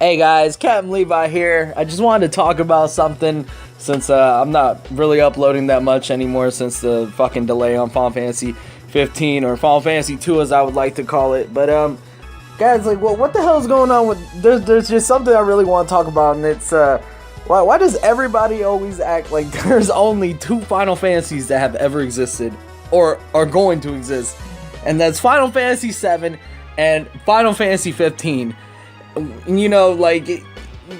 Hey guys, Captain Levi here. I just wanted to talk about something since I'm not really uploading that much anymore since the fucking delay on Final Fantasy 15 or Final Fantasy 2 as I would like to call it. But guys, like, what the hell is going on with? There's just something I really want to talk about, and it's why does everybody always act like there's only 2 Final Fantasies that have ever existed or are going to exist, and that's Final Fantasy VII and Final Fantasy 15. You know, like,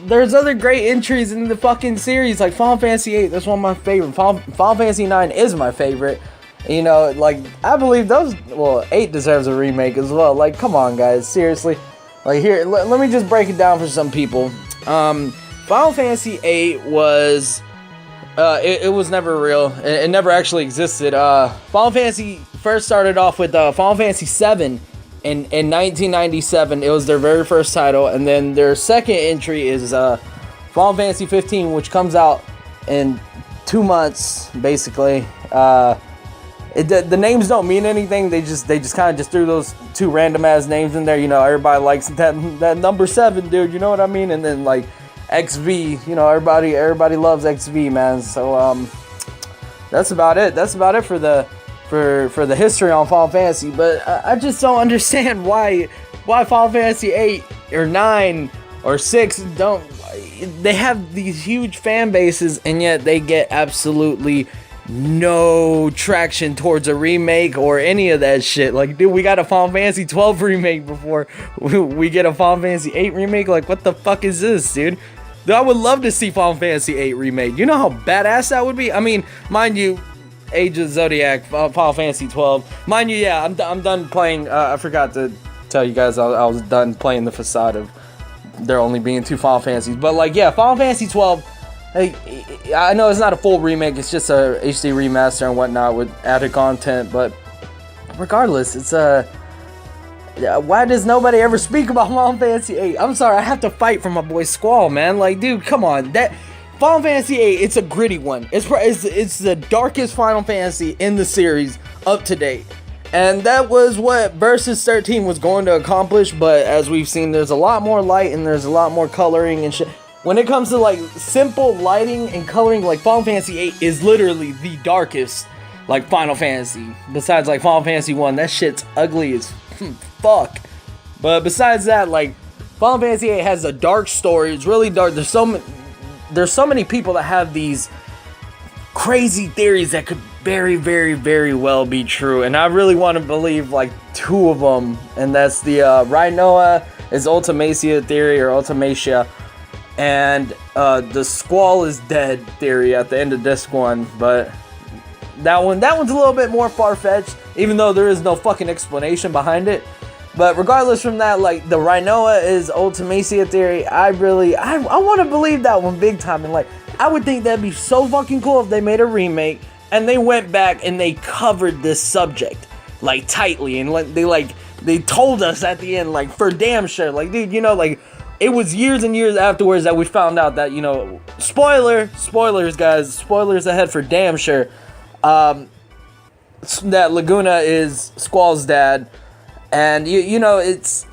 there's other great entries in the fucking series, like Final Fantasy VIII. That's one of my favorite. Final Fantasy IX is my favorite. You know, like, I believe those. Well, 8 deserves a remake as well. Like, come on, guys, seriously. Like, here, let me just break it down for some people. Final Fantasy VIII was. It was never real. It never actually existed. Final Fantasy first started off with Final Fantasy VII. In 1997, it was their very first title, and then their second entry is Final Fantasy 15, which comes out in 2 months, basically. The names don't mean anything. They just kind of just threw those 2 random ass names in there. You know, everybody likes that number 7, dude. You know what I mean? And then like XV, you know, everybody loves XV, man. So that's about it. That's about it for the history on Final Fantasy, but I just don't understand why Final Fantasy 8 or 9 or 6 they have these huge fan bases and yet they get absolutely no traction towards a remake or any of that shit. Like, dude, we got a Final Fantasy 12 remake before we get a Final Fantasy 8 remake. Like, what the fuck is this, dude? I would love to see Final Fantasy 8 remake. You know how badass that would be? I mean, mind you, Age of Zodiac, Final Fantasy 12. Mind you, yeah, I'm done playing. I forgot to tell you guys I was done playing the facade of there only being 2 Final Fantasies. But like, yeah, Final Fantasy 12. Like, I know it's not a full remake. It's just a HD remaster and whatnot with added content. But regardless, it's why does nobody ever speak about Final Fantasy 8? I'm sorry, I have to fight for my boy Squall, man. Like, dude, come on, that. Final Fantasy VIII, it's a gritty one. It's the darkest Final Fantasy in the series up to date. And that was what Versus 13 was going to accomplish, but as we've seen, there's a lot more light and there's a lot more coloring and shit. When it comes to, like, simple lighting and coloring, like, Final Fantasy VIII is literally the darkest, like, Final Fantasy. Besides, like, Final Fantasy 1, that shit's ugly as fuck. But besides that, like, Final Fantasy VIII has a dark story. It's really dark. There's so many people that have these crazy theories that could very, very, very well be true. And I really want to believe like 2 of them. And that's the Rhinoa is Ultimacia theory or Ultimacia. And the Squall is dead theory at the end of disc 1. But that one's a little bit more far-fetched, even though there is no fucking explanation behind it. But regardless from that, like, the Rhinoa is Ultimacia theory. I want to believe that one big time. And, like, I would think that'd be so fucking cool if they made a remake and they went back and they covered this subject, like, tightly. And, like, they told us at the end, like, for damn sure. Like, dude, you know, like, it was years and years afterwards that we found out that, you know, spoilers, guys. Spoilers ahead for damn sure. That Laguna is Squall's dad. And you know, it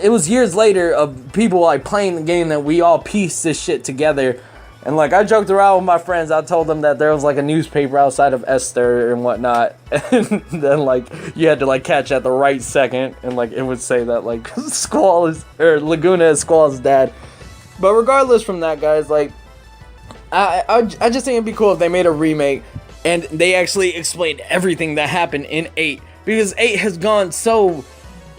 was years later of people like playing the game that we all pieced this shit together. And like, I joked around with my friends. I told them that there was like a newspaper outside of Esther and whatnot, and then like you had to like catch at the right second, and like it would say that like Laguna is Squall's dad. But regardless from that, guys, like I just think it'd be cool if they made a remake and they actually explained everything that happened in 8. Because 8 has gone so,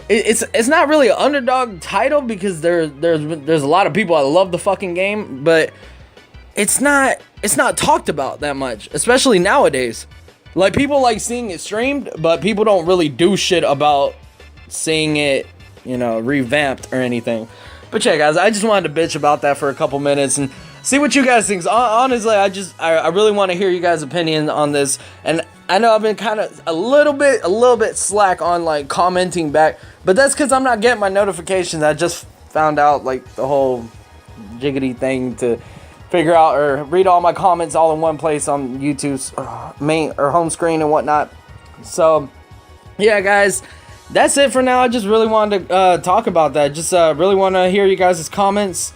it's not really an underdog title because there's a lot of people that love the fucking game, but it's not talked about that much, especially nowadays. Like, people like seeing it streamed, but people don't really do shit about seeing it, you know, revamped or anything. But yeah, guys, I just wanted to bitch about that for a couple minutes and see what you guys think. Honestly, I really want to hear you guys' opinion on this. And I know I've been kind of a little bit slack on like commenting back, but that's because I'm not getting my notifications. I just found out like the whole jiggity thing to figure out or read all my comments all in one place on YouTube's main or home screen and whatnot. So yeah, guys, that's it for now. I just really wanted to talk about that. Just really want to hear you guys' comments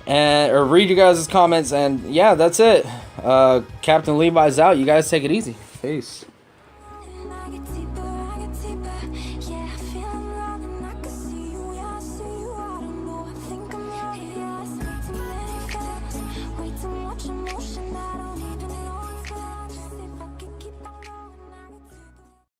or read you guys' comments. And yeah, that's it. Captain Levi's out. You guys take it easy. Peace.